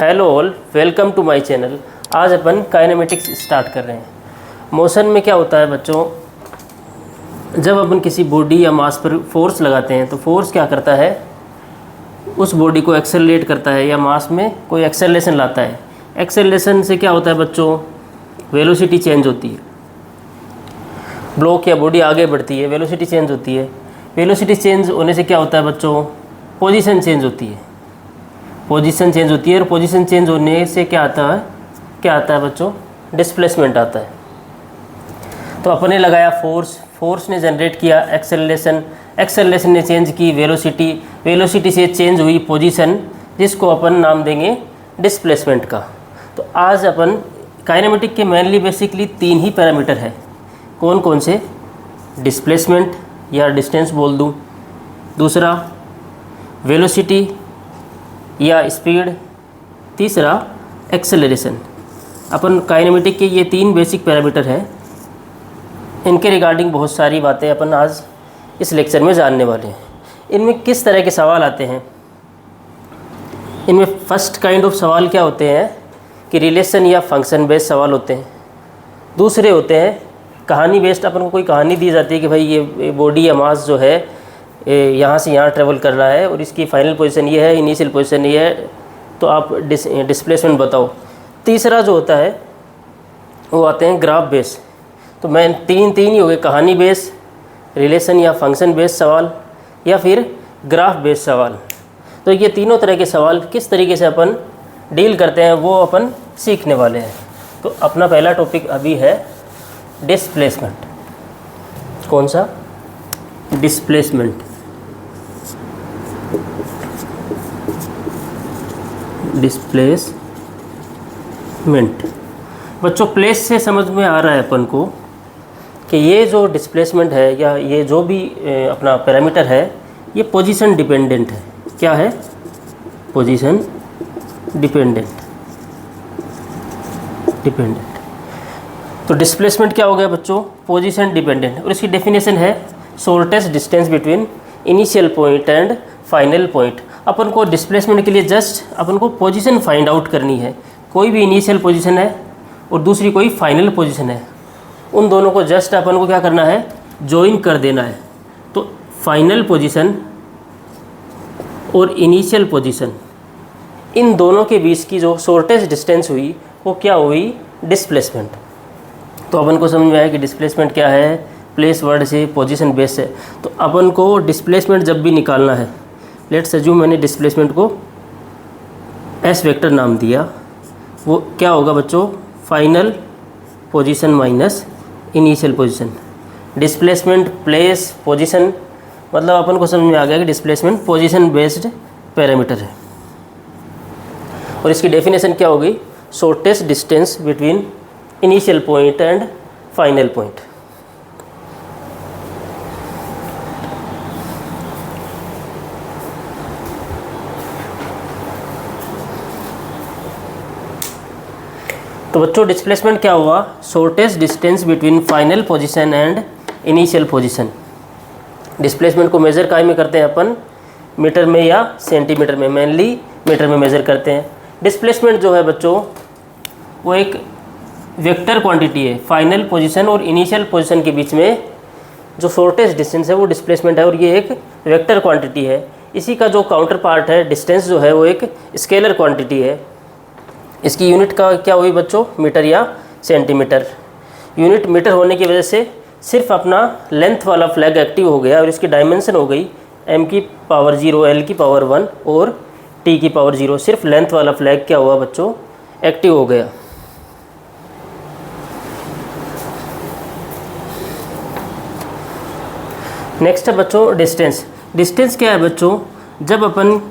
Hello all, welcome to my channel. आज अपन kinematics start कर रहे हैं। मोशन में क्या होता है बच्चों, जब अपन किसी बॉडी या मास पर फोर्स लगाते हैं तो फोर्स क्या करता है, उस बॉडी को एक्सेलरेट करता है या मास में कोई एक्सेलरेशन लाता है। एक्सेलरेशन से क्या होता है बच्चों, वेलोसिटी चेंज होती है। ब्लॉक या बॉडी आगे बढ़ती है, वेलोसिटी चेंज होती है। वेलोसिटी चेंज होने से क्या होता है बच्चों, पोजीशन चेंज होती है। पोजीशन चेंज होती है और पोजीशन चेंज होने से क्या आता है बच्चों, डिस्प्लेसमेंट आता है। तो अपने लगाया फोर्स ने जनरेट किया एक्सेलरेशन ने चेंज की वेलोसिटी से चेंज हुई पोजीशन, जिसको अपन नाम देंगे डिस्प्लेसमेंट का। तो आज अपन काइनेमेटिक के मेनली बेसिकली 3 ही पैरामीटर है। कौन कौन से, डिस्प्लेसमेंट या डिस्टेंस बोल दूँ, दूसरा वेलोसिटी या स्पीड, तीसरा एक्सेलरेशन। अपन काइनेमेटिक के ये 3 बेसिक पैरामीटर हैं। इनके रिगार्डिंग बहुत सारी बातें अपन आज इस लेक्चर में जानने वाले हैं। इनमें किस तरह के सवाल आते हैं, इनमें फर्स्ट काइंड ऑफ सवाल क्या होते हैं कि रिलेशन या फंक्शन बेस्ड सवाल होते हैं। दूसरे होते हैं कहानी बेस्ड, अपन को कोई कहानी दी जाती है कि भाई ये बॉडी या मास जो है यहाँ से यहाँ ट्रेवल कर रहा है और इसकी फाइनल पोजीशन ये है, इनिशियल पोजीशन ये है, तो आप डिस्प्लेसमेंट बताओ। तीसरा जो होता है वो आते हैं ग्राफ बेस। तो मैं तीन ही हो गए, कहानी बेस, रिलेशन या फंक्शन बेस सवाल या फिर ग्राफ बेस सवाल। तो ये तीनों तरह के सवाल किस तरीके से अपन डील करते हैं वो अपन सीखने वाले हैं। तो अपना पहला टॉपिक अभी है डिस्प्लेसमेंट। कौन सा, डिस्प्लेसमेंट। बच्चों प्लेस से समझ में आ रहा है अपन को कि ये जो डिस्प्लेसमेंट है या ये जो भी अपना पैरामीटर है ये पोजीशन डिपेंडेंट है। क्या है, पोजीशन डिपेंडेंट। तो डिस्प्लेसमेंट क्या हो गया बच्चों, पोजीशन डिपेंडेंट। और इसकी डेफिनेशन है shortest distance between initial point and final point. अपन को डिस्प्लेसमेंट के लिए जस्ट अपन को पोजीशन फाइंड आउट करनी है। कोई भी इनिशियल पोजीशन है और दूसरी कोई फाइनल पोजीशन है, उन दोनों को जस्ट अपन को क्या करना है, जॉइन कर देना है। तो फाइनल पोजीशन और इनिशियल पोजीशन, इन दोनों के बीच की जो शॉर्टेस्ट डिस्टेंस हुई वो क्या हुई, डिस्प्लेसमेंट। तो अपन को समझ में आया कि डिस्प्लेसमेंट क्या है, प्लेस वर्ड से पोजीशन बेस है। तो अपन को डिस्प्लेसमेंट जब भी निकालना है, लेट्स अज्यूम मैंने डिस्प्लेसमेंट को एस वेक्टर नाम दिया, वो क्या होगा बच्चों, final position minus initial position. Displacement place position, मतलब अपन को समझ में आ गया कि डिस्प्लेसमेंट पोजीशन बेस्ड पैरामीटर है। और इसकी डेफिनेशन क्या होगी, shortest distance between initial point and final point. तो बच्चों डिस्प्लेसमेंट क्या हुआ, shortest distance between final position and initial position. Displacement को मेज़र काय में करते हैं अपन, मीटर में या सेंटीमीटर में, मेनली मीटर में मेज़र करते हैं। डिस्प्लेसमेंट जो है बच्चों वो एक वेक्टर क्वांटिटी है। फाइनल पोजीशन और इनिशियल पोजीशन के बीच में जो शॉर्टेस्ट डिस्टेंस है वो डिस्प्लेसमेंट है और ये एक वेक्टर क्वांटिटी है। इसी का जो काउंटर पार्ट है डिस्टेंस जो है वो एक स्केलर क्वांटिटी है। इसकी यूनिट का क्या हुई बच्चों, मीटर या सेंटीमीटर। यूनिट मीटर होने की वजह से सिर्फ अपना लेंथ वाला फ्लैग एक्टिव हो गया और इसकी डायमेंशन हो गई m की पावर 0, l की पावर 1 और t की पावर 0। सिर्फ लेंथ वाला फ्लैग क्या हुआ बच्चों, एक्टिव हो गया। नेक्स्ट है बच्चों डिस्टेंस। डिस्टेंस क्या है बच्चों, जब अपन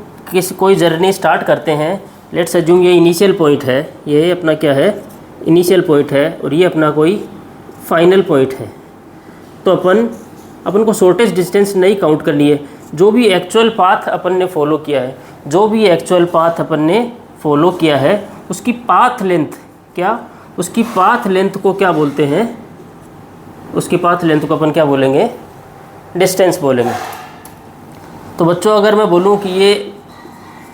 कोई जर्नी स्टार्ट करते हैं, लेट्स अज्यूम ये इनिशियल पॉइंट है, ये अपना क्या है, इनिशियल पॉइंट है और ये अपना कोई फाइनल पॉइंट है। तो अपन को शॉर्टेस्ट डिस्टेंस नहीं काउंट करनी है। जो भी एक्चुअल पाथ अपन ने फॉलो किया है, उसकी पाथ लेंथ क्या, उसकी पाथ लेंथ को क्या बोलते हैं, उसकी पाथ लेंथ को अपन क्या बोलेंगे, डिस्टेंस बोलेंगे। तो बच्चों अगर मैं बोलूँ कि ये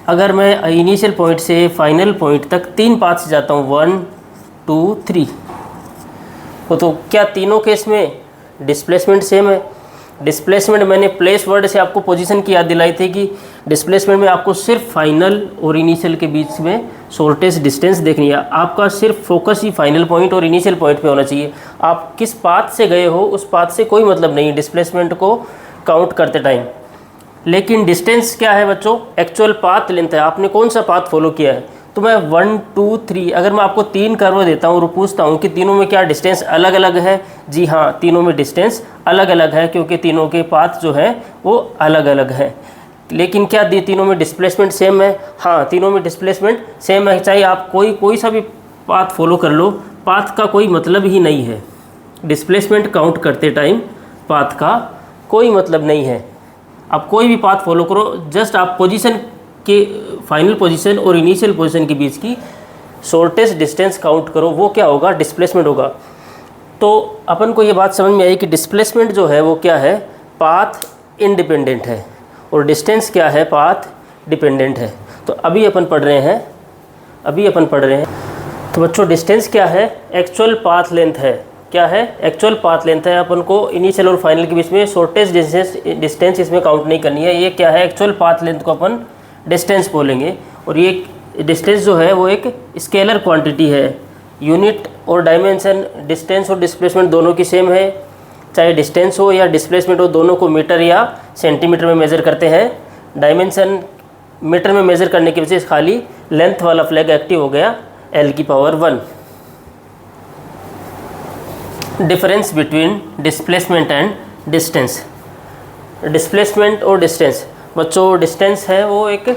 अगर मैं इनिशियल पॉइंट से फाइनल पॉइंट तक 3 पाथ से जाता हूँ, 1 2 3, तो क्या तीनों केस में डिस्प्लेसमेंट सेम है? डिस्प्लेसमेंट मैंने प्लेस वर्ड से आपको पोजीशन की याद दिलाई थी कि डिस्प्लेसमेंट में आपको सिर्फ फाइनल और इनिशियल के बीच में शॉर्टेस्ट डिस्टेंस देखनी है। आपका सिर्फ फोकस ही फाइनल पॉइंट और इनिशियल पॉइंट पे होना चाहिए। आप किस पाथ से गए हो उस पाथ से कोई मतलब नहीं डिस्प्लेसमेंट को काउंट करते टाइम। लेकिन डिस्टेंस क्या है बच्चों? एक्चुअल पाथ लेंथ है, आपने कौन सा पाथ फॉलो किया है। तो मैं 1 2 3, अगर मैं आपको 3 कर्व देता हूँ और पूछता हूँ कि तीनों में क्या डिस्टेंस अलग अलग है, जी हाँ, तीनों में डिस्टेंस अलग अलग है क्योंकि तीनों के पाथ जो है वो अलग अलग है। लेकिन क्या तीनों में डिस्प्लेसमेंट सेम है? हाँ, तीनों में डिस्प्लेसमेंट सेम है। चाहे आप कोई सा भी पाथ फॉलो कर लो, पाथ का कोई मतलब ही नहीं है। डिस्प्लेसमेंट काउंट करते टाइम पाथ का कोई मतलब नहीं है। आप कोई भी पाथ फॉलो करो, जस्ट आप पोजीशन के फाइनल पोजीशन और इनिशियल पोजीशन के बीच की शॉर्टेस्ट डिस्टेंस काउंट करो, वो क्या होगा? डिस्प्लेसमेंट होगा। तो अपन को ये बात समझ में आई कि डिस्प्लेसमेंट जो है वो क्या है? पाथ इंडिपेंडेंट है और डिस्टेंस क्या है? पाथ डिपेंडेंट है। तो अभी अपन पढ़ रहे हैं तो बच्चों डिस्टेंस क्या है? एक्चुअल पाथ लेंथ है। क्या है? एक्चुअल पाथ लेंथ है। अपन को इनिशियल और फाइनल के बीच में शॉर्टेस्ट डिस्टेंस इसमें काउंट नहीं करनी है। ये क्या है? एक्चुअल पाथ लेंथ को अपन डिस्टेंस बोलेंगे। और ये डिस्टेंस जो है वो एक स्केलर क्वांटिटी है। यूनिट और डायमेंशन, डिस्टेंस और डिस्प्लेसमेंट दोनों की सेम है। चाहे डिस्टेंस हो या डिस्प्लेसमेंट हो, दोनों को मीटर या सेंटीमीटर में मेज़र करते हैं। डायमेंशन मीटर में मेज़र करने की वजह से खाली लेंथ वाला फ्लैग एक्टिव हो गया, L⁻⁴ difference between displacement and distance. Displacement और डिस्टेंस बच्चों, डिस्टेंस है वो एक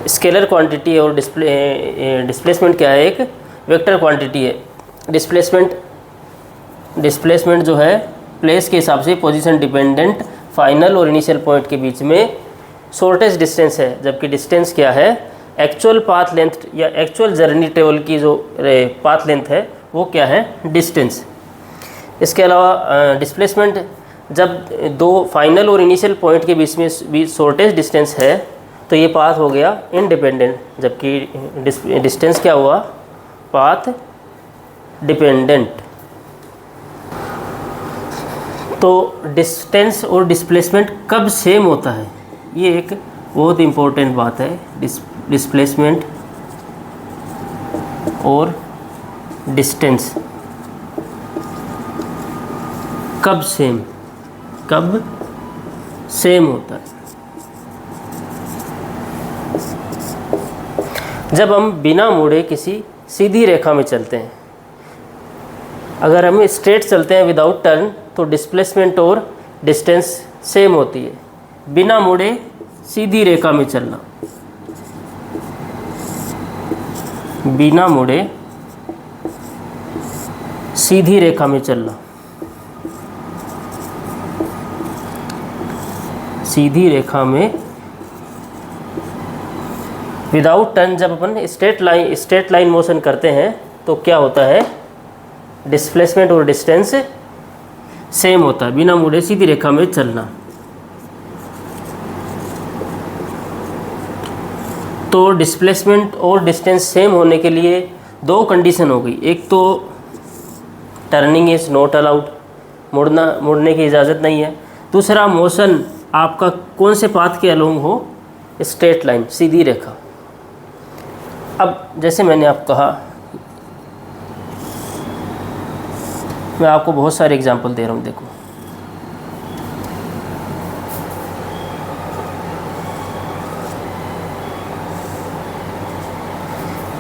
स्केलर क्वांटिटी है और डिस्प्लेसमेंट क्या है? एक वेक्टर क्वांटिटी है। डिस्प्लेसमेंट जो है प्लेस के हिसाब से पोजीशन डिपेंडेंट फाइनल और इनिशियल पॉइंट के बीच में शॉर्टेस्ट डिस्टेंस है, जबकि डिस्टेंस क्या है? एक्चुअल पाथ लेंथ या एक्चुअल जर्नी ट्रेवल की जो पाथ लेंथ है वो क्या है? डिस्टेंस। इसके अलावा डिस्प्लेसमेंट जब दो फाइनल और इनिशियल पॉइंट के बीच में भी शॉर्टेस्ट डिस्टेंस है तो ये पाथ हो गया इंडिपेंडेंट, जबकि डिस्टेंस क्या हुआ? Path dependent. तो डिस्टेंस और डिस्प्लेसमेंट कब सेम होता है? ये एक बहुत इम्पोर्टेंट बात है। डिस्प्लेसमेंट और डिस्टेंस कब सेम होता है? जब हम बिना मुड़े किसी सीधी रेखा में चलते हैं। अगर हम स्ट्रेट चलते हैं विदाउट टर्न तो डिस्प्लेसमेंट और डिस्टेंस सेम होती है। बिना मुड़े सीधी रेखा में चलना, बिना मुड़े सीधी रेखा में चलना, सीधी रेखा में विदाउट टर्न जब अपन स्ट्रेट लाइन मोशन करते हैं तो क्या होता है? डिस्प्लेसमेंट और डिस्टेंस सेम होता है। बिना मुड़े सीधी रेखा में चलना। तो डिस्प्लेसमेंट और डिस्टेंस सेम होने के लिए दो कंडीशन हो गई। एक तो टर्निंग इज़ नॉट अलाउड, मुड़ने की इजाज़त नहीं है। दूसरा, मोशन आपका कौन से पाथ के अलोंग हो? स्ट्रेट लाइन, सीधी रेखा। अब जैसे मैंने आपको कहा, मैं आपको बहुत सारे एग्जांपल दे रहा हूँ। देखो,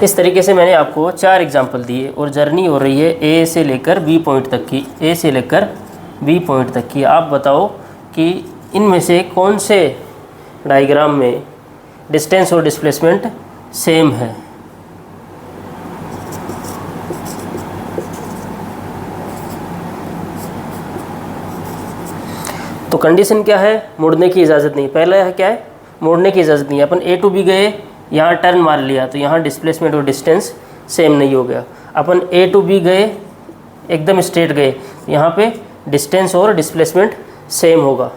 इस तरीके से मैंने आपको 4 एग्जांपल दिए और जर्नी हो रही है ए से लेकर बी पॉइंट तक की, ए से लेकर बी पॉइंट तक की। आप बताओ कि इनमें से कौन से डायग्राम में डिस्टेंस और डिस्प्लेसमेंट सेम है? तो कंडीशन क्या है? मुड़ने की इजाज़त नहीं। पहला है क्या है? मुड़ने की इजाज़त नहीं है। अपन ए टू बी गए, यहाँ टर्न मार लिया तो यहाँ डिस्प्लेसमेंट और डिस्टेंस सेम नहीं हो गया। अपन ए टू बी गए, एकदम स्ट्रेट गए, यहाँ पे डिस्टेंस और डिस्प्लेसमेंट सेम होगा।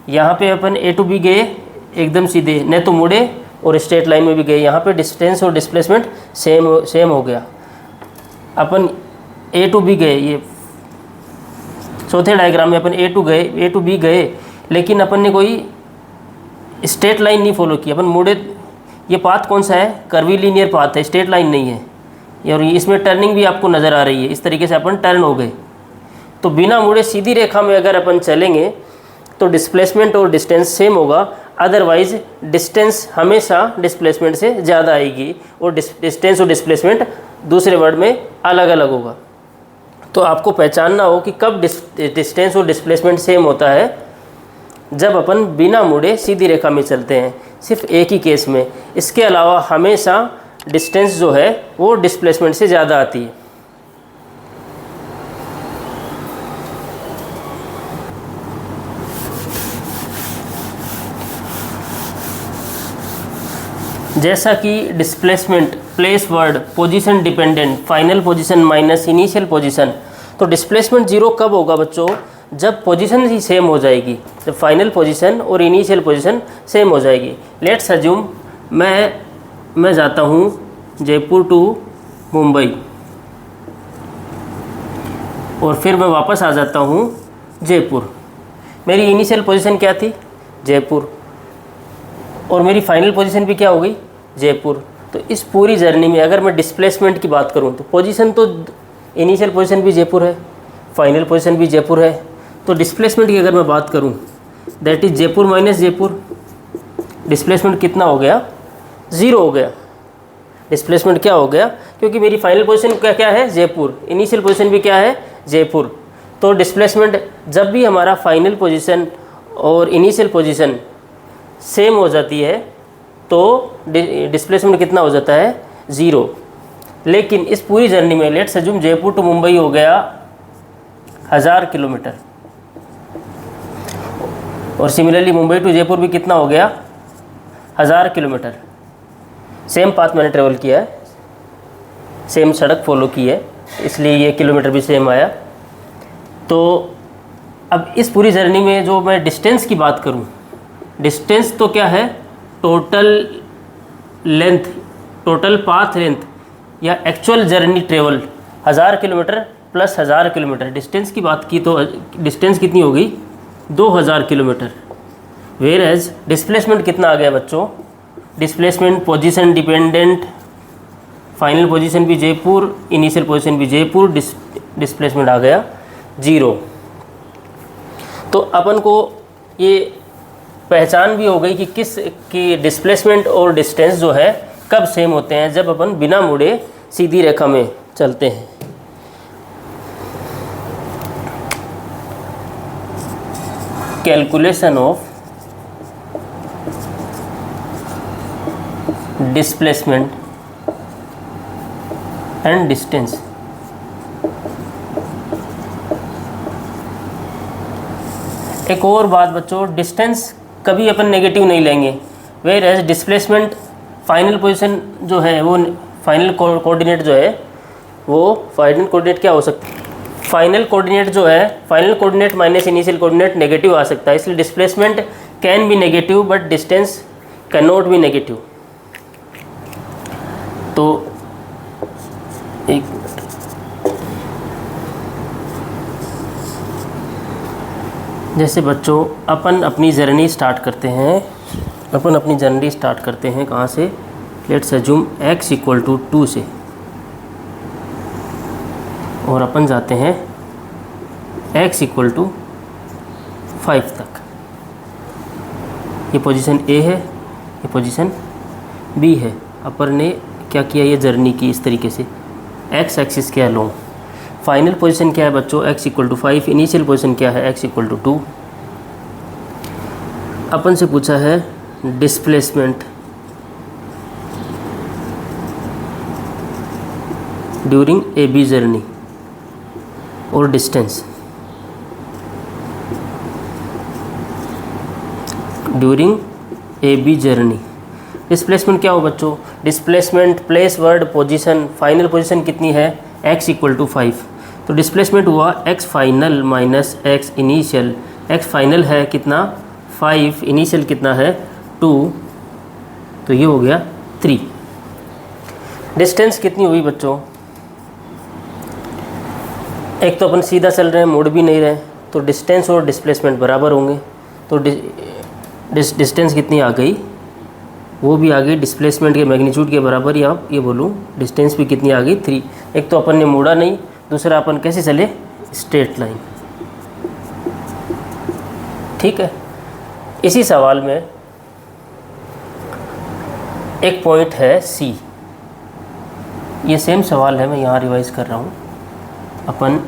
यहाँ पे अपन ए टू बी गए एकदम सीधे, न तो मुड़े और स्ट्रेट लाइन में भी गए, यहाँ पे डिस्टेंस और डिस्प्लेसमेंट सेम हो गया। अपन ए टू बी गए, ये चौथे डायग्राम में अपन ए टू बी गए, लेकिन अपन ने कोई स्ट्रेट लाइन नहीं फॉलो की, अपन मुड़े। ये पाथ कौन सा है? कर्वी लीनियर पाथ है, स्ट्रेट लाइन नहीं है। और इसमें टर्निंग भी आपको नज़र आ रही है, इस तरीके से अपन टर्न हो गए। तो बिना मुड़े सीधी रेखा में अगर अपन चलेंगे तो डिस्प्लेसमेंट और डिस्टेंस सेम होगा, अदरवाइज डिस्टेंस हमेशा डिस्प्लेसमेंट से ज़्यादा आएगी और डिस्टेंस और डिस्प्लेसमेंट दूसरे वर्ड में अलग अलग होगा। तो आपको पहचानना हो कि कब डिस्टेंस और डिस्प्लेसमेंट सेम होता है, जब अपन बिना मुड़े सीधी रेखा में चलते हैं, सिर्फ एक ही केस में। इसके अलावा हमेशा डिस्टेंस जो है वो डिस्प्लेसमेंट से ज़्यादा आती है। जैसा कि displacement, place word, position dependent, final position minus initial position. तो डिस्प्लेसमेंट जीरो कब होगा बच्चों? जब पोजीशन ही सेम हो जाएगी, जब फाइनल पोजीशन और इनिशियल पोजीशन सेम हो जाएगी। लेट्स अज्यूम मैं जाता हूँ जयपुर टू मुंबई और फिर मैं वापस आ जाता हूँ जयपुर। मेरी इनिशियल पोजीशन क्या थी? जयपुर। और मेरी फाइनल पोजीशन भी क्या हो गई? जयपुर। तो इस पूरी जर्नी में अगर मैं डिस्प्लेसमेंट की बात करूं तो पोजीशन तो इनिशियल पोजीशन भी जयपुर है, फाइनल पोजीशन भी जयपुर है। तो डिस्प्लेसमेंट की अगर मैं बात करूं, that is Jaipur minus Jaipur. Displacement कितना हो गया? ज़ीरो हो गया। डिस्प्लेसमेंट क्या हो गया? क्योंकि मेरी फाइनल पोजीशन क्या है? जयपुर। इनिशियल पोजीशन भी क्या है? जयपुर। तो डिस्प्लेसमेंट जब भी हमारा फाइनल पोजीशन और इनिशियल पोजीशन सेम हो जाती है तो डिस्प्लेसमेंट कितना हो जाता है? ज़ीरो। लेकिन इस पूरी जर्नी में let's assume Jaipur to Mumbai हो गया 1000 किलोमीटर, और सिमिलरली मुंबई टू जयपुर भी कितना हो गया? 1000 किलोमीटर। सेम पाथ मैंने ट्रेवल किया है, सेम सड़क फॉलो की है, इसलिए ये किलोमीटर भी सेम आया। तो अब इस पूरी जर्नी में जो मैं डिस्टेंस की बात करूं, डिस्टेंस तो क्या है? Total length, total path length या actual journey travel 1000 kilometre plus 1000 kilometre. Distance की बात की तो डिस्टेंस कितनी हो गई? 2000 किलोमीटर। वेयर एज डिस्प्लेसमेंट कितना आ गया बच्चों? Displacement position dependent, final position भी जयपुर, इनिशियल पोजीशन भी जयपुर, डिस्प्लेसमेंट आ गया ज़ीरो। तो अपन को ये पहचान भी हो गई कि कि डिस्प्लेसमेंट और डिस्टेंस जो है कब सेम होते हैं, जब अपन बिना मुड़े सीधी रेखा में चलते हैं। Calculation of displacement and distance. एक और बात बच्चों, डिस्टेंस कभी अपन नेगेटिव नहीं लेंगे। Whereas displacement, final position जो है वो फाइनल कोऑर्डिनेट जो है वो फाइनल कोऑर्डिनेट क्या हो सकता है? फाइनल कोऑर्डिनेट जो है, final coordinate minus initial coordinate negative आ सकता है। इसलिए displacement can be negative but distance can not be negative. तो एक जैसे बच्चों अपन अपनी जर्नी स्टार्ट करते हैं, कहाँ से? Let's assume x equal to 2 से, और अपन जाते हैं x इक्वल टू 5 तक। ये पोजीशन A है, ये पोजीशन B है। अपन ने क्या किया? ये जर्नी की इस तरीके से x एक्सिस के अलोंग। फाइनल पोजीशन क्या है बच्चों? x equal to 5। Initial position क्या है? x equal to 2। अपन से पूछा है displacement during A B journey और distance during A B journey. Displacement क्या हो बच्चों? Displacement place word position, final position कितनी है? x equal to 5। तो डिस्प्लेसमेंट हुआ x final minus x initial. x final है कितना? 5, इनिशियल कितना है? 2, तो ये हो गया 3। डिस्टेंस कितनी हुई बच्चों? एक तो अपन सीधा चल रहे हैं, मुड़ भी नहीं रहे, तो डिस्टेंस और डिस्प्लेसमेंट बराबर होंगे। तो डिस्टेंस कितनी आ गई? वो भी आ गई डिस्प्लेसमेंट के मैग्नीट्यूड के बराबर, या ये बोलूँ डिस्टेंस भी कितनी आ गई? 3। एक तो अपन ने मुड़ा नहीं, दूसरा अपन कैसे चले? Straight line. ठीक है। इसी सवाल में एक पॉइंट है सी। ये सेम सवाल है, मैं यहाँ रिवाइज कर रहा हूँ। अपन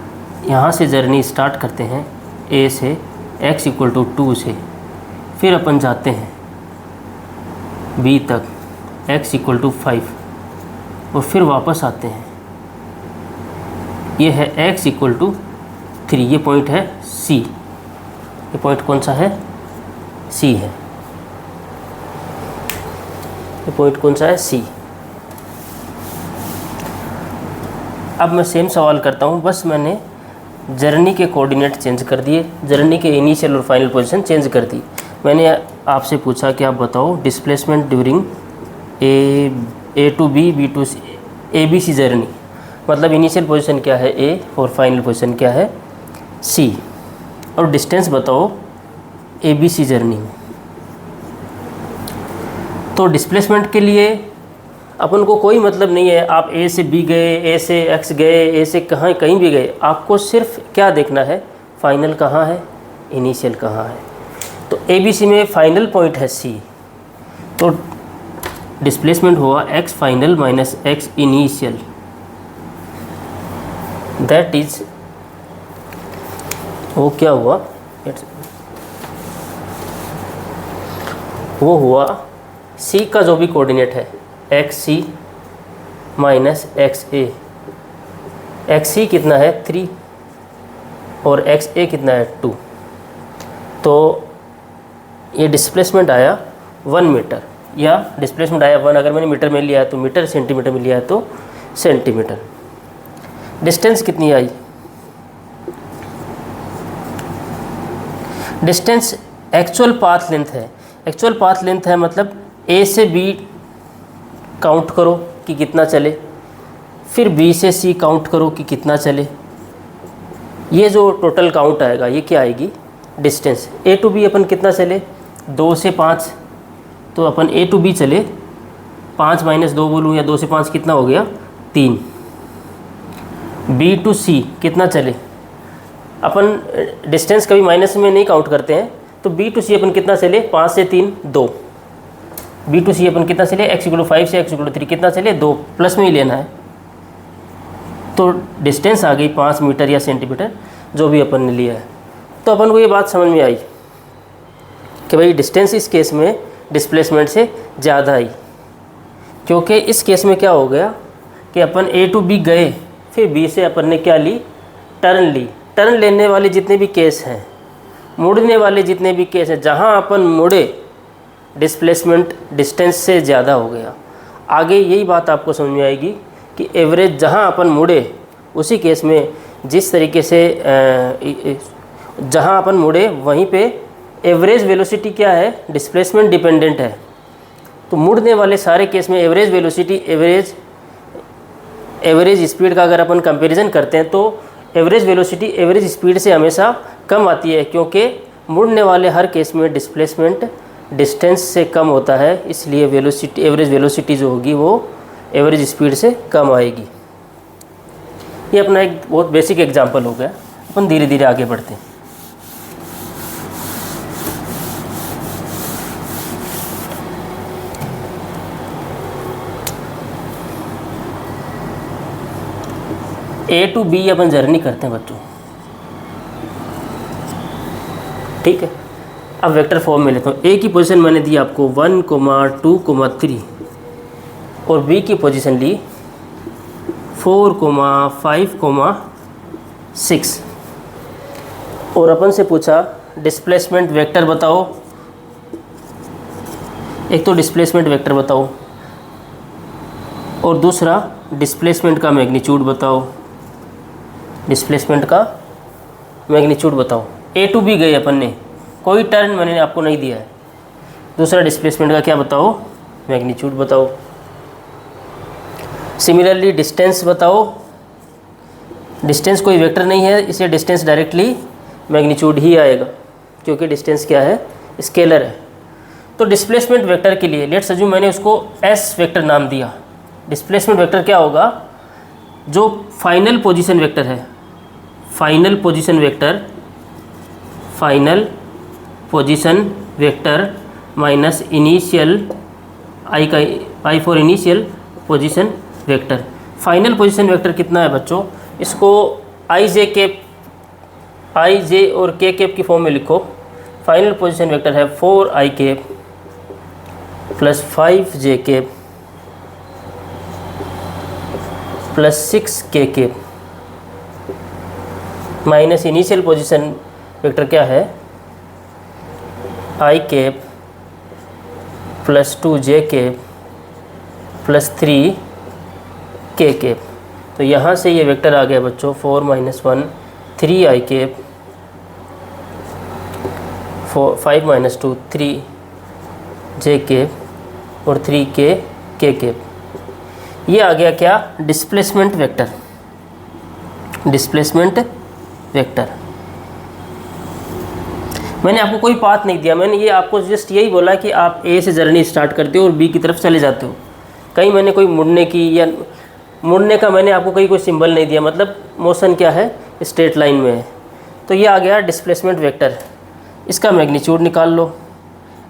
यहाँ से जर्नी स्टार्ट करते हैं ए से x = 2 से, फिर अपन जाते हैं b तक x = 5 और फिर वापस आते हैं। ये है x = 3। ये पॉइंट है C। ये पॉइंट कौन सा है? C है। ये पॉइंट कौन सा है? C। अब मैं सेम सवाल करता हूँ, बस मैंने जर्नी के कोऑर्डिनेट चेंज कर दिए, जर्नी के इनिशियल और फाइनल पोजीशन चेंज कर दी। मैंने आपसे पूछा कि आप बताओ displacement during A to B, B to C, ABC journey, मतलब इनिशियल पोजीशन क्या है A और फाइनल पोजीशन क्या है C, और डिस्टेंस बताओ ABC जर्नी में। तो डिस्प्लेसमेंट के लिए अपन को कोई मतलब नहीं है आप A से B गए, A से X गए, A से कहीं भी गए, आपको सिर्फ क्या देखना है? फाइनल कहाँ है, इनिशियल कहाँ है। तो ABC में फाइनल पॉइंट है C, तो डिस्प्लेसमेंट हुआ x final minus x initial, that is, वो क्या हुआ? वो हुआ C का जो भी कोऑर्डिनेट है XC माइनस XA। XC कितना है? 3 और XA कितना है? 2। तो ये डिस्प्लेसमेंट आया 1 मीटर, या डिस्प्लेसमेंट आया 1, अगर मैंने मीटर में लिया है तो मीटर, सेंटीमीटर में लिया है तो सेंटीमीटर। डिस्टेंस कितनी आई? डिस्टेंस एक्चुअल पाथ लेंथ है। एक्चुअल पाथ लेंथ है मतलब A से B काउंट करो कि कितना चले, फिर B से C काउंट करो कि कितना चले। ये जो टोटल काउंट आएगा ये क्या आएगी? डिस्टेंस। A to B अपन कितना चले? 2 से 5, तो अपन A to B चले 5 - 2 बोलूँ, या 2 से 5 कितना हो गया? 3। B to C कितना चले? अपन डिस्टेंस कभी माइनस में नहीं काउंट करते हैं, तो B to C अपन कितना चले? 5 से 3 2। B to C अपन कितना चले? x = 5 से x = 3 कितना चले? 2, प्लस में ही लेना है। तो डिस्टेंस आ गई 5 मीटर या सेंटीमीटर, जो भी अपन ने लिया है। तो अपन को ये बात समझ में आई कि भाई डिस्टेंस इस केस में डिस्प्लेसमेंट से ज़्यादा आई, क्योंकि इस केस में क्या हो गया कि अपन A to B गए, फिर B से अपन ने क्या ली? टर्न ली। टर्न लेने वाले जितने भी केस हैं, मुड़ने वाले जितने भी केस हैं, जहाँ अपन मुड़े डिस्प्लेसमेंट डिस्टेंस से ज़्यादा हो गया। आगे यही बात आपको समझ में आएगी कि एवरेज जहाँ अपन मुड़े उसी केस में जिस तरीके से जहाँ अपन मुड़े वहीं पे एवरेज वेलोसिटी क्या है? डिस्प्लेसमेंट डिपेंडेंट है। तो मुड़ने वाले सारे केस में एवरेज वेलोसिटी, एवरेज स्पीड का अगर अपन कंपैरिजन करते हैं तो एवरेज वेलोसिटी एवरेज स्पीड से हमेशा कम आती है, क्योंकि मुड़ने वाले हर केस में डिस्प्लेसमेंट डिस्टेंस से कम होता है, इसलिए वेलोसिटी, एवरेज वेलोसिटी जो होगी वो एवरेज स्पीड से कम आएगी। ये अपना एक बहुत बेसिक एग्जांपल हो गया। अपन धीरे धीरे आगे बढ़ते हैं। A to B upon journey करते हैं बच्चों, ठीक है। अब वेक्टर फॉर्म में लेता हूँ। A की पोजीशन मैंने दी आपको 1, 2, 3 और B की पोजीशन ली 4, 5, 6 और अपन से पूछा डिस्प्लेसमेंट वेक्टर बताओ। एक तो डिस्प्लेसमेंट वेक्टर बताओ और दूसरा डिस्प्लेसमेंट का मैग्नीट्यूड बताओ। डिस्प्लेसमेंट का मैग्नीट्यूड बताओ। A to B गए अपन ने, कोई टर्न मैंने आपको नहीं दिया है। दूसरा डिस्प्लेसमेंट का क्या बताओ? मैग्नीट्यूड बताओ। सिमिलरली डिस्टेंस बताओ। डिस्टेंस कोई वेक्टर नहीं है, इसलिए डिस्टेंस डायरेक्टली मैग्नीट्यूड ही आएगा, क्योंकि डिस्टेंस क्या है, स्केलर है। तो डिस्प्लेसमेंट वेक्टर के लिए लेट्स अज्यूम मैंने उसको एस वेक्टर नाम दिया। डिस्प्लेसमेंट वेक्टर क्या होगा, जो फाइनल पोजीशन वेक्टर है, final position vector minus initial I for initial position vector. Final position vector कितना है बच्चों, इसको आई जे और के कैप की फॉर्म में लिखो। फाइनल पोजीशन वेक्टर है 4i cap plus 5j cap plus 6k cap minus initial position vector क्या है, i cap plus 2j cap plus 3k cap. तो यहाँ से ये वेक्टर आ गया बच्चों 4 - 1 3i कैप 5 - 2 3j कैप और 3k कैप। ये आ गया क्या, डिस्प्लेसमेंट वेक्टर। डिस्प्लेसमेंट वेक्टर मैंने आपको कोई पाथ नहीं दिया, मैंने ये आपको जस्ट यही बोला कि आप ए से जर्नी स्टार्ट करते हो और बी की तरफ चले जाते हो। कहीं मैंने कोई मुड़ने की या मुड़ने का मैंने आपको कहीं कोई सिंबल नहीं दिया, मतलब मोशन क्या है, स्ट्रेट लाइन में है। तो ये आ गया डिस्प्लेसमेंट वेक्टर। इसका मैग्नीट्यूड निकाल लो।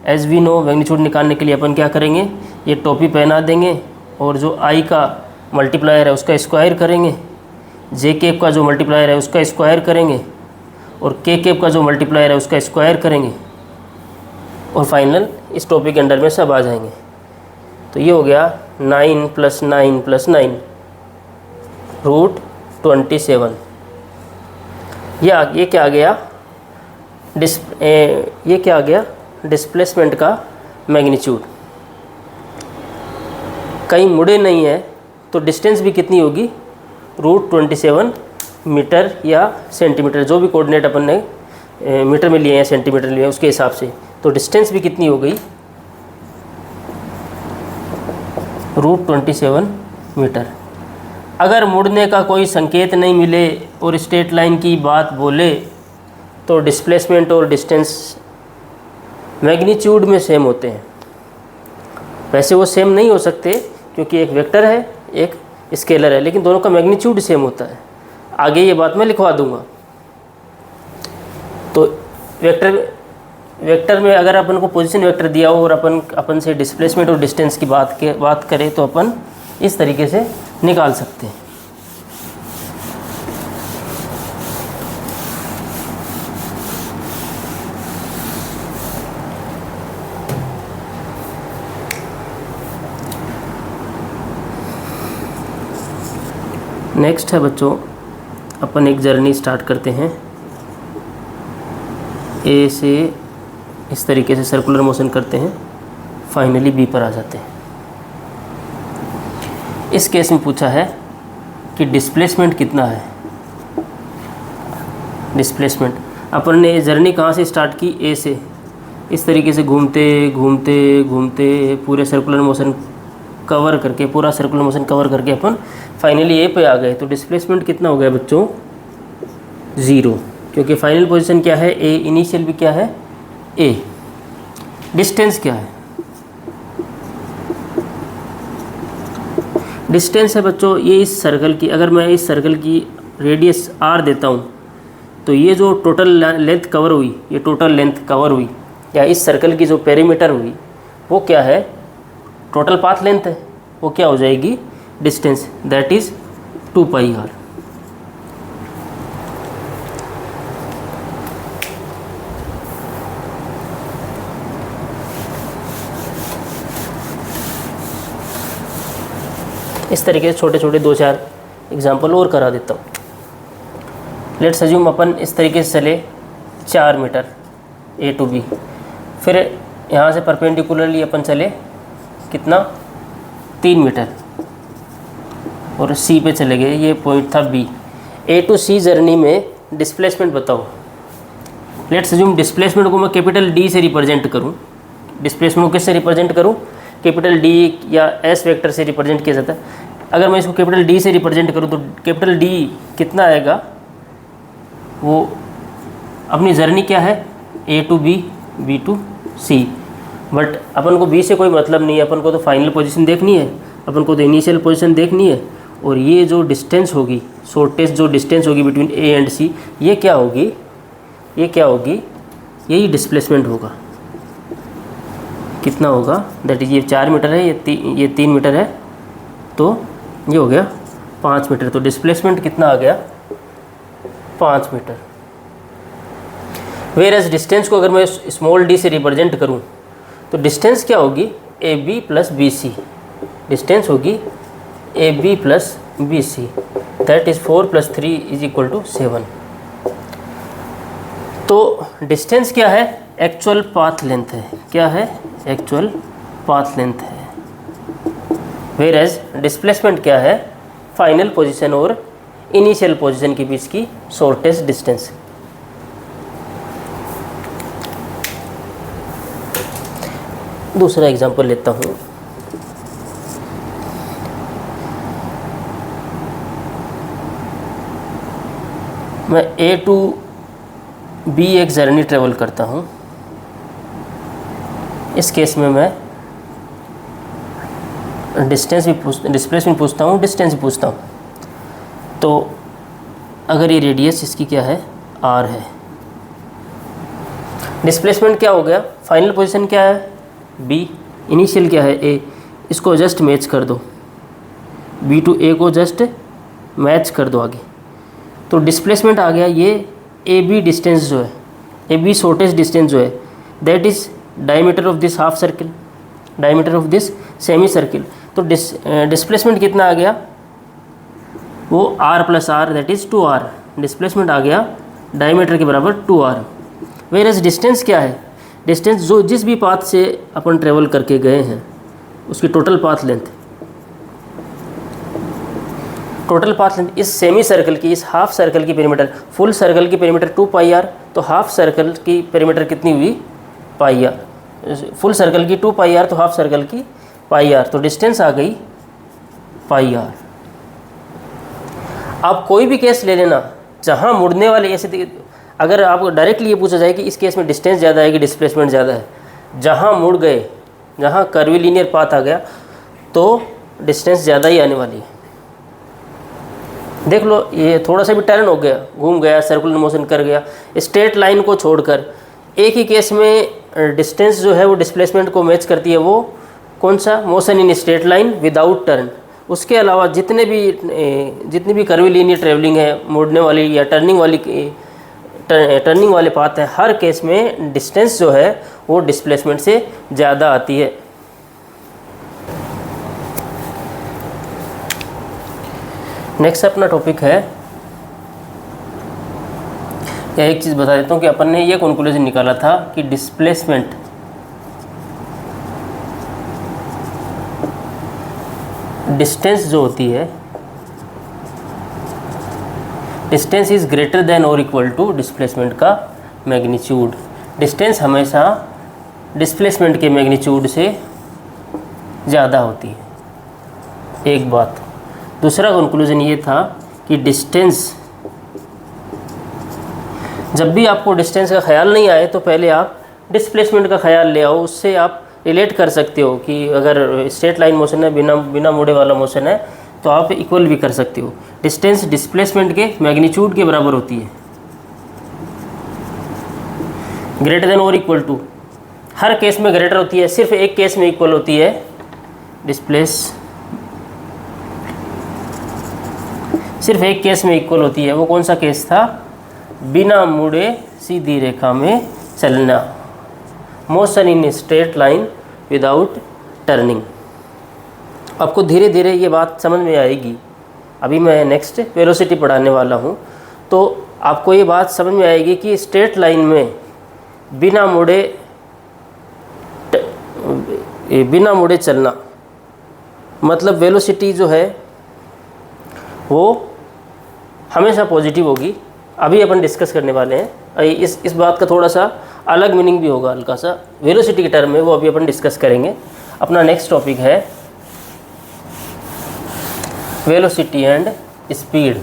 एज वी नो मैग्नीट्यूड निकालने के लिए अपन क्या करेंगे, ये टोपी पहना देंगे और जो आई का मल्टीप्लायर है उसका स्क्वायर करेंगे, जे कैप का जो मल्टीप्लायर है उसका स्क्वायर करेंगे और के कैप का जो मल्टीप्लायर है उसका स्क्वायर करेंगे और फाइनल इस टॉपिक के अंडर में सब आ जाएंगे। तो ये हो गया 9 + 9 + 9 √27। ये क्या आ गया, ये क्या आ गया, डिस्प्लेसमेंट का मैग्नीट्यूड। कहीं मुड़े नहीं है तो डिस्टेंस भी कितनी होगी, √27 मीटर या सेंटीमीटर, जो भी कोऑर्डिनेट अपन ने मीटर में लिए हैं सेंटीमीटर लिए हैं उसके हिसाब से। तो डिस्टेंस भी कितनी हो गई, √27 मीटर। अगर मुड़ने का कोई संकेत नहीं मिले और स्ट्रेट लाइन की बात बोले तो डिस्प्लेसमेंट और डिस्टेंस मैग्नीट्यूड में सेम होते हैं। वैसे वो सेम नहीं हो सकते क्योंकि एक वेक्टर है एक स्केलर है, लेकिन दोनों का मैग्नीट्यूड सेम होता है। आगे ये बात मैं लिखवा दूंगा। तो वेक्टर में अगर अपन को पोजीशन वेक्टर दिया हो और अपन से डिस्प्लेसमेंट और डिस्टेंस की बात करें तो अपन इस तरीके से निकाल सकते हैं। नेक्स्ट है बच्चों, अपन एक जर्नी स्टार्ट करते हैं। ए से इस तरीके से सर्कुलर मोशन करते हैं, फाइनली बी पर आ जाते हैं। इस केस में पूछा है कि डिस्प्लेसमेंट कितना है। डिस्प्लेसमेंट अपन ने जर्नी कहाँ से स्टार्ट की, ए से। इस तरीके से घूमते घूमते घूमते पूरे सर्कुलर मोशन कवर करके, पूरा सर्कुलर मोशन कवर करके अपन फाइनली ए पे आ गए। तो डिस्प्लेसमेंट कितना हो गया बच्चों, 0, क्योंकि फाइनल पोजीशन क्या है, ए, इनिशियल भी क्या है, ए। डिस्टेंस क्या है, डिस्टेंस है बच्चों ये इस सर्कल की, अगर मैं इस सर्कल की रेडियस r देता हूँ तो ये जो टोटल लेंथ कवर हुई, ये टोटल लेंथ कवर हुई या इस सर्कल की जो पेरीमीटर हुई वो क्या है, टोटल पाथ लेंथ है, वो क्या हो जाएगी, डिस्टेंस, दैट इज़ 2πr। इस तरीके से छोटे छोटे 2-4 एग्जाम्पल और करा देता हूँ। लेट्स अज्यूम अपन इस तरीके से चले 4 मीटर A to B, फिर यहाँ से परपेंडिकुलरली अपन चले कितना, 3 मीटर और C पे चले गए, ये पॉइंट था B। A to C journey में डिस्प्लेसमेंट बताओ। लेट्स अज्यूम डिस्प्लेसमेंट को मैं कैपिटल D से रिप्रेजेंट करूँ। डिस्प्लेसमेंट को किससे रिप्रेजेंट करूँ, कैपिटल डी या एस वेक्टर से रिप्रेजेंट किया जाता है। अगर मैं इसको कैपिटल डी से रिप्रेजेंट करूँ तो कैपिटल डी कितना आएगा, वो अपनी जर्नी क्या है, A to B, B to C. But अपन को बी से कोई मतलब नहीं है, अपन को तो फाइनल पोजीशन देखनी है, अपन को तो इनिशियल पोजीशन देखनी है। और ये जो डिस्टेंस होगी, शॉर्टेस्ट जो डिस्टेंस होगी बिटवीन ए एंड सी, ये क्या होगी, ये क्या होगी, यही डिस्प्लेसमेंट होगा। कितना होगा, दैट इज ये 4 मीटर है, ये 3 मीटर है, तो ये हो गया 5 मीटर। तो डिस्प्लेसमेंट कितना आ गया, 5 मीटर। वेयर एज डिस्टेंस को अगर मैं स्मॉल डी से रिप्रेजेंट करूं तो डिस्टेंस क्या होगी, A B plus B C. Distance होगी A B plus B C, that is 4 + 3 = 7। तो डिस्टेंस क्या है, एक्चुअल पाथ लेंथ है। क्या है, एक्चुअल पाथ लेंथ है। वेयर एज डिस्प्लेसमेंट क्या है, फाइनल पोजीशन और इनिशियल पोजीशन के बीच की शॉर्टेस्ट डिस्टेंस। दूसरा एग्जांपल लेता हूँ। मैं ए टू बी एक जर्नी ट्रेवल करता हूँ। इस केस में मैं डिस्प्लेसमेंट पूछता हूँ, डिस्टेंस भी पूछता हूँ। तो अगर ये रेडियस इसकी क्या है, आर है, डिस्प्लेसमेंट क्या हो गया, फाइनल पोजीशन क्या है, बी, इनिशियल क्या है, ए, इसको जस्ट मैच कर दो, बी टू ए को जस्ट मैच कर दो आगे। तो डिस्प्लेसमेंट आ गया ये ए बी डिस्टेंस जो है, ए बी शॉर्टेस्ट डिस्टेंस जो है, that is diameter of this half circle, diameter of this semi circle. तो डिस्प्लेसमेंट कितना आ गया, वो r + r, that is 2r। Displacement आ गया डायमीटर के बराबर 2r। वेयर एज डिस्टेंस क्या है, डिस्टेंस जो जिस भी पाथ से अपन ट्रेवल करके गए हैं उसकी total path length, total path length इस सेमी सर्कल की, इस हाफ सर्कल की पेरीमीटर, फुल सर्कल की पेरीमीटर 2πr, तो हाफ सर्कल की पेरीमीटर कितनी हुई, πr। फुल सर्कल की 2πr, तो हाफ सर्कल की πr, तो डिस्टेंस आ गई πr। आप कोई भी केस ले लेना जहाँ मुड़ने वाले, ऐसे अगर आपको डायरेक्टली ये पूछा जाए कि इस केस में डिस्टेंस ज़्यादा है कि डिस्प्लेसमेंट ज़्यादा है, जहाँ मुड़ गए, जहाँ कर्वीलिनियर पाथ आ गया तो डिस्टेंस ज़्यादा ही आने वाली है। देख लो, ये थोड़ा सा भी टर्न हो गया, घूम गया, सर्कुलर मोशन कर गया, स्ट्रेट लाइन को छोड़कर, एक ही केस में डिस्टेंस जो है वो डिस्प्लेसमेंट को मैच करती है। वो कौन सा, motion in straight line without turn. उसके अलावा जितनी भी कर्वीलिनियर ट्रेवलिंग है, मुड़ने वाली या टर्निंग वाले पाथ है, हर केस में डिस्टेंस जो है वो डिस्प्लेसमेंट से ज़्यादा आती है। नेक्स्ट अपना टॉपिक है, या एक चीज़ बता देता हूँ कि अपन ने ये कंक्लूजन निकाला था कि डिस्प्लेसमेंट डिस्टेंस जो होती है, डिस्टेंस इज़ ग्रेटर देन और इक्वल टू डिस्प्लेसमेंट का मैग्नीट्यूड। डिस्टेंस हमेशा डिस्प्लेसमेंट के मैग्नीट्यूड से ज़्यादा होती है, एक बात। दूसरा कंक्लूजन ये था कि डिस्टेंस, जब भी आपको डिस्टेंस का ख्याल नहीं आए तो पहले आप डिस्प्लेसमेंट का ख्याल ले आओ। उससे आप रिलेट कर सकते हो कि अगर स्ट्रेट लाइन मोशन है, बिना मुड़े वाला मोशन है, तो आप इक्वल भी कर सकते हो। डिस्टेंस डिस्प्लेसमेंट के मैग्नीट्यूड के बराबर होती है, ग्रेटर देन और इक्वल टू। हर केस में ग्रेटर होती है, सिर्फ एक केस में इक्वल होती है। सिर्फ एक केस में इक्वल होती है। वो कौन सा केस था, बिना मुड़े सीधी रेखा में चलना, motion in straight line without turning. आपको धीरे धीरे ये बात समझ में आएगी। अभी मैं नेक्स्ट वेलोसिटी पढ़ाने वाला हूँ, तो आपको ये बात समझ में आएगी कि स्ट्रेट लाइन में बिना मुड़े चलना, मतलब वेलोसिटी जो है वो हमेशा पॉजिटिव होगी। अभी अपन डिस्कस करने वाले हैं, इस बात का थोड़ा सा अलग मीनिंग भी होगा, हल्का सा वेलोसिटी के टर्म में, वो अभी अपन डिस्कस करेंगे। अपना नेक्स्ट टॉपिक है velocity and speed.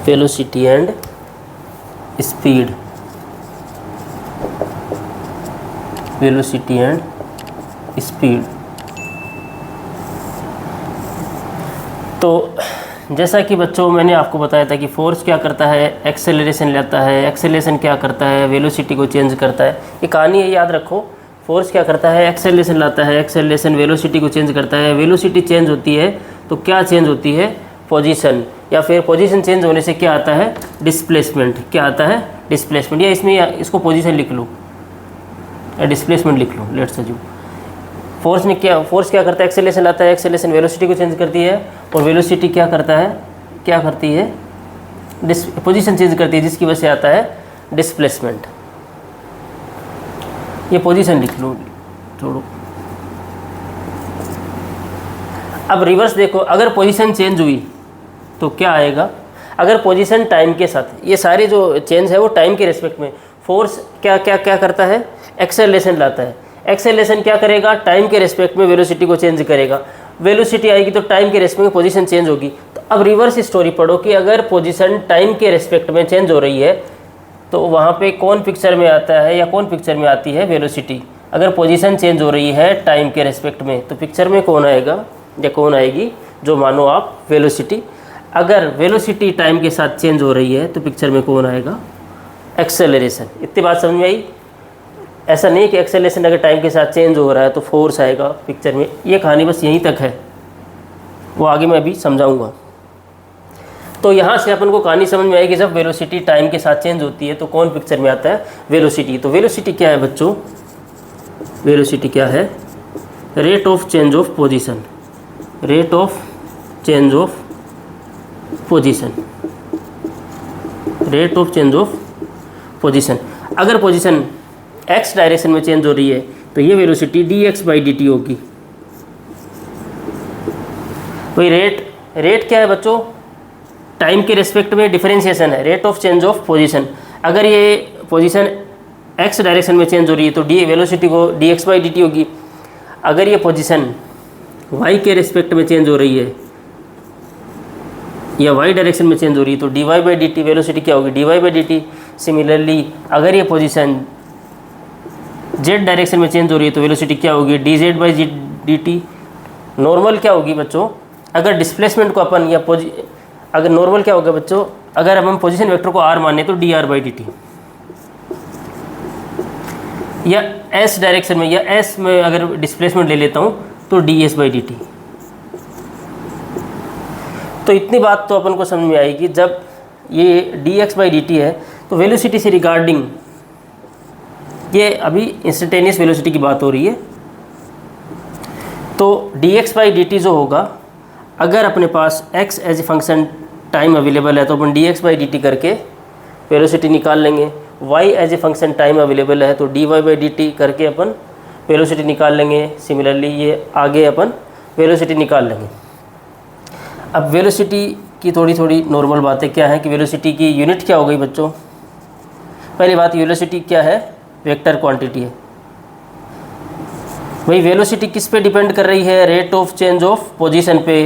Velocity and speed, velocity and speed. तो जैसा कि बच्चों मैंने आपको बताया था कि फोर्स क्या करता है, एक्सेलरेशन लेता है, एक्सेलरेशन क्या करता है, वेलोसिटी को चेंज करता है। ये कहानी है, याद रखो। फोर्स क्या करता है, एक्सेलरेशन लाता है, एक्सेलरेशन वेलोसिटी को चेंज करता है। वेलोसिटी चेंज होती है तो क्या चेंज होती है, पोजीशन, या फिर पोजीशन चेंज होने से क्या आता है, डिस्प्लेसमेंट। क्या आता है, डिस्प्लेसमेंट। या इसमें इसको पोजीशन लिख लो या डिस्प्लेसमेंट लिख लो, लेट्स अज्यूम। फोर्स क्या करता है, एक्सेलरेशन लाता है, एक्सेलरेशन वेलोसिटी को चेंज करती है, और वेलोसिटी क्या करती है पोजीशन चेंज करती है, जिसकी वजह से आता है डिस्प्लेसमेंट। ये पोजीशन लिख लो, छोड़ो। अब रिवर्स देखो, अगर पोजीशन चेंज हुई तो क्या आएगा, अगर पोजीशन टाइम के साथ, ये सारे जो चेंज है वो टाइम के रिस्पेक्ट में, फोर्स क्या करता है, एक्सेलरेशन लाता है। एक्सेलरेशन क्या करेगा, टाइम के रिस्पेक्ट में वेलोसिटी को चेंज करेगा। वेलोसिटी आएगी तो टाइम के रिस्पेक्ट में पोजीशन चेंज होगी। तो अब रिवर्स स्टोरी पढ़ो कि अगर पोजीशन टाइम के रिस्पेक्ट में चेंज हो रही है तो वहाँ पे कौन पिक्चर में आता है या कौन पिक्चर में आती है, वेलोसिटी। अगर पोजीशन चेंज हो रही है टाइम के रिस्पेक्ट में तो पिक्चर में कौन आएगा या कौन आएगी, जो मानो आप वेलोसिटी। अगर वेलोसिटी टाइम के साथ चेंज हो रही है तो पिक्चर में कौन आएगा, एक्सेलरेशन। इतनी बात समझ में आई। ऐसा नहीं कि एक्सेलरेशन अगर टाइम के साथ चेंज हो रहा है तो फोर्स आएगा पिक्चर में। ये कहानी बस यहीं तक है, वो आगे मैं अभी समझाऊंगा। तो यहाँ से अपन को कहानी समझ में आएगी, जब वेलोसिटी टाइम के साथ चेंज होती है तो कौन पिक्चर में आता है, वेलोसिटी। तो वेलोसिटी क्या है बच्चों, वेलोसिटी क्या है, rate of change of position, rate of change of position, rate of change of position. अगर पोजीशन एक्स डायरेक्शन में चेंज हो रही है तो ये वेलोसिटी dx/dt होगी। वही रेट क्या है बच्चों, टाइम के रिस्पेक्ट में डिफरेंशिएशन है, rate of change of position. अगर ये पोजीशन एक्स डायरेक्शन में चेंज हो रही है तो वेलोसिटी को dx/dt होगी। अगर ये पोजीशन वाई के रिस्पेक्ट में चेंज हो रही है या वाई डायरेक्शन में चेंज हो रही है तो dy/dt, वेलोसिटी क्या होगी, dy/dt। सिमिलरली अगर ये पोजीशन जेड डायरेक्शन में चेंज हो रही है तो वेलोसिटी क्या होगी, dz/dt। नॉर्मल क्या होगी बच्चों, अगर डिस्प्लेसमेंट को अपन या अगर नॉर्मल क्या होगा बच्चों, अगर हम पोजीशन वेक्टर को r माने तो dr/dt, या s डायरेक्शन में या s में अगर डिस्प्लेसमेंट ले लेता हूँ तो ds/dt। तो इतनी बात तो अपन को समझ में आएगी, जब ये dx/dt है तो वेलोसिटी से रिगार्डिंग, ये अभी इंस्टेंटेनियस वेलोसिटी की बात हो रही है, तो dx/dt जो होगा, अगर अपने पास x as a function time available है तो अपन dx/dt करके वेलोसिटी निकाल लेंगे। y as a function time available है तो dy/dt करके अपन वेलोसिटी निकाल लेंगे। सिमिलरली ये आगे अपन वेलोसिटी निकाल लेंगे। अब वेलोसिटी की थोड़ी नॉर्मल बातें क्या है कि वेलोसिटी की यूनिट क्या हो गई बच्चों। पहली बात, वेलोसिटी क्या है, वेक्टर क्वांटिटी है। भाई वेलोसिटी किस पे डिपेंड कर रही है, rate of change of position पे।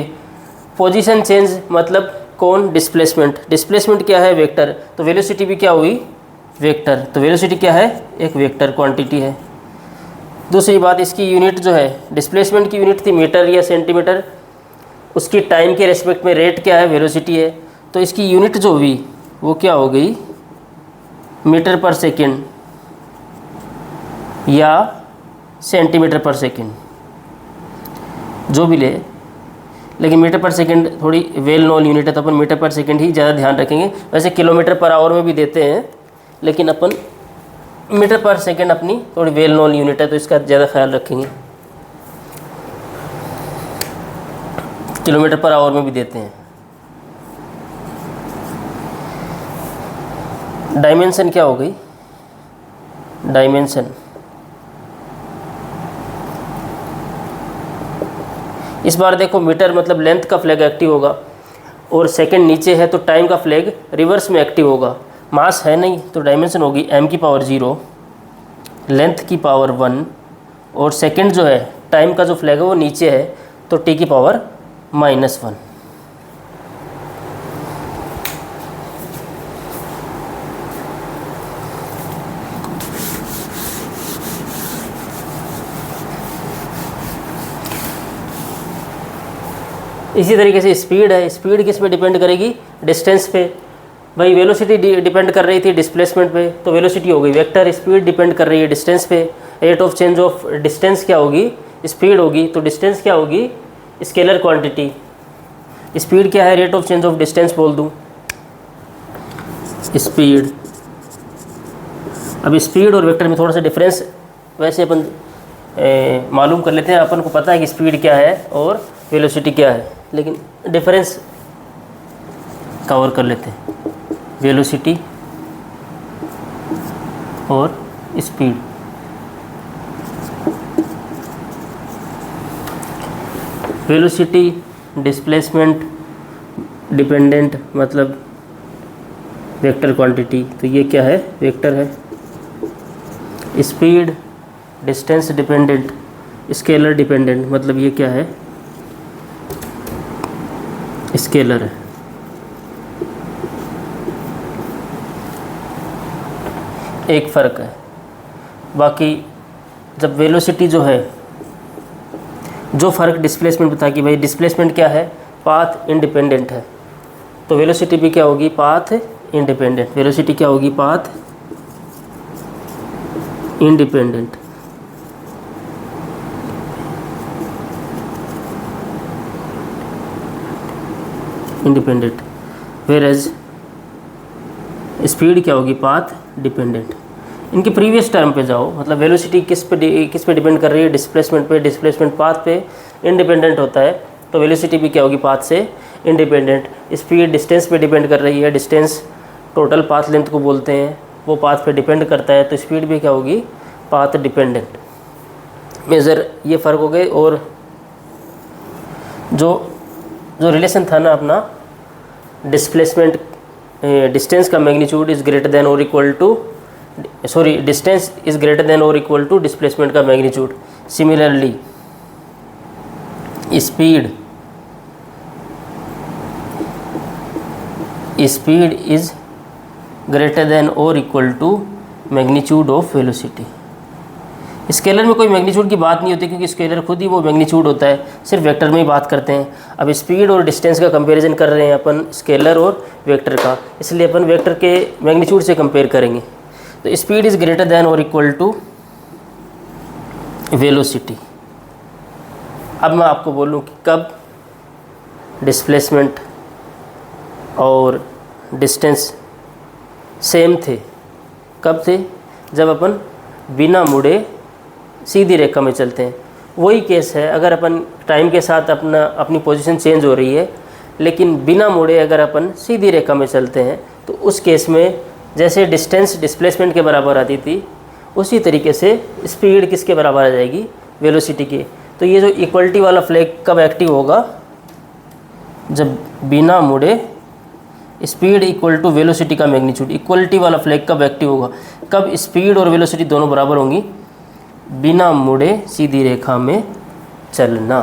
पोजीशन चेंज मतलब कौन, डिस्प्लेसमेंट। डिस्प्लेसमेंट क्या है, वेक्टर। तो वेलोसिटी भी क्या हुई, वेक्टर। तो वेलोसिटी क्या है, एक वेक्टर क्वांटिटी है। दूसरी बात, इसकी यूनिट जो है, डिस्प्लेसमेंट की यूनिट थी मीटर या सेंटीमीटर, उसकी टाइम के रेस्पेक्ट में रेट क्या है, वेलोसिटी है। तो इसकी यूनिट जो हुई वो क्या हो गई, मीटर पर सेकेंड या सेंटीमीटर पर सेकेंड, जो भी ले। लेकिन मीटर पर सेकेंड थोड़ी वेल नोन यूनिट है तो अपन मीटर पर सेकेंड ही ज़्यादा ध्यान रखेंगे। वैसे किलोमीटर पर आवर में भी देते हैं, लेकिन अपन मीटर पर सेकेंड अपनी थोड़ी वेल नोन यूनिट है तो इसका ज़्यादा ख्याल रखेंगे। किलोमीटर पर आवर में भी देते हैं। डायमेंशन क्या हो गई, डायमेंशन। इस बार देखो मीटर मतलब लेंथ का फ्लैग एक्टिव होगा और सेकंड नीचे है तो टाइम का फ्लैग रिवर्स में एक्टिव होगा। मास है नहीं तो डायमेंशन होगी m की पावर 0 लेंथ की पावर 1 और सेकंड जो है टाइम का जो फ्लैग है वो नीचे है, तो t की पावर -1। इसी तरीके से स्पीड है, स्पीड किस पे डिपेंड करेगी? डिस्टेंस पे। भाई वेलोसिटी डिपेंड कर रही थी डिस्प्लेसमेंट पे, तो वेलोसिटी हो गई वेक्टर। स्पीड डिपेंड कर रही है डिस्टेंस पे, rate of change of distance क्या होगी? स्पीड होगी। तो डिस्टेंस क्या होगी? Scalar quantity. स्पीड क्या है? Rate of change of distance बोल दूँ, स्पीड। अब स्पीड और वेक्टर में थोड़ा सा डिफरेंस वैसे अपन मालूम कर लेते हैं। अपन को पता है कि स्पीड क्या है और वेलोसिटी क्या है, लेकिन डिफरेंस कवर कर लेते हैं। वेलोसिटी और स्पीड। वेलोसिटी डिस्प्लेसमेंट डिपेंडेंट मतलब वेक्टर क्वांटिटी, तो ये क्या है? वेक्टर है। Speed distance dependent scalar dependent मतलब ये क्या है? स्केलर है। एक फ़र्क है। बाकी जब वेलोसिटी जो है, जो फ़र्क डिस्प्लेसमेंट बता कि भाई डिस्प्लेसमेंट क्या है? पाथ इंडिपेंडेंट है, तो वेलोसिटी भी क्या होगी? Path independent. वेलोसिटी क्या होगी? Path independent. Independent. Whereas speed क्या होगी? Path dependent. इनके प्रीवियस टर्म पे जाओ, मतलब वेलोसिटी किस पे डिपेंड कर रही है? डिस्प्लेसमेंट पे। डिस्प्लेसमेंट पाथ पे इंडिपेंडेंट होता है, तो वेलोसिटी भी क्या होगी? पाथ से इंडिपेंडेंट। स्पीड डिस्टेंस पे डिपेंड कर रही है, डिस्टेंस टोटल पाथ लेंथ को बोलते हैं, वो पाथ पे डिपेंड करता है, तो स्पीड भी क्या होगी? Path dependent. मेजर ये फ़र्क हो गए। और जो रिलेशन था ना अपना, डिस्प्लेसमेंट डिस्टेंस का मैग्नीट्यूड इज़ ग्रेटर देन और equal to distance is greater than और इक्वल टू डिस्प्लेसमेंट का magnitude. Similarly speed is greater than और equal to magnitude of velocity. Scalar में कोई मैग्नीट्यूड की बात नहीं होती, क्योंकि स्केलर खुद ही वो मैग्नीट्यूड होता है, सिर्फ वेक्टर में ही बात करते हैं। अब स्पीड और डिस्टेंस का कंपैरिजन कर रहे हैं अपन स्केलर और वेक्टर का, इसलिए अपन वेक्टर के मैग्नीट्यूड से कंपेयर करेंगे। तो स्पीड इज़ ग्रेटर देन और इक्वल टू वेलोसिटी। अब मैं आपको बोलूँ कि कब डिस्प्लेसमेंट और डिस्टेंस सेम थे। कब थे? जब अपन बिना मुड़े सीधी रेखा में चलते हैं। वही केस है अगर अपन टाइम के साथ अपनी पोजीशन चेंज हो रही है, लेकिन बिना मुड़े अगर अपन सीधी रेखा में चलते हैं, तो उस केस में जैसे डिस्टेंस डिस्प्लेसमेंट के बराबर आती थी, उसी तरीके से स्पीड किसके बराबर आ जाएगी? वेलोसिटी के। तो ये जो इक्वलिटी वाला फ्लैग कब एक्टिव होगा? जब बिना मुड़े स्पीड इक्वल टू वेलोसिटी का मैग्नीट्यूड। इक्वलिटी वाला फ्लैग कब एक्टिव होगा? कब स्पीड और वेलोसिटी दोनों बराबर होंगी? बिना मुड़े सीधी रेखा में चलना।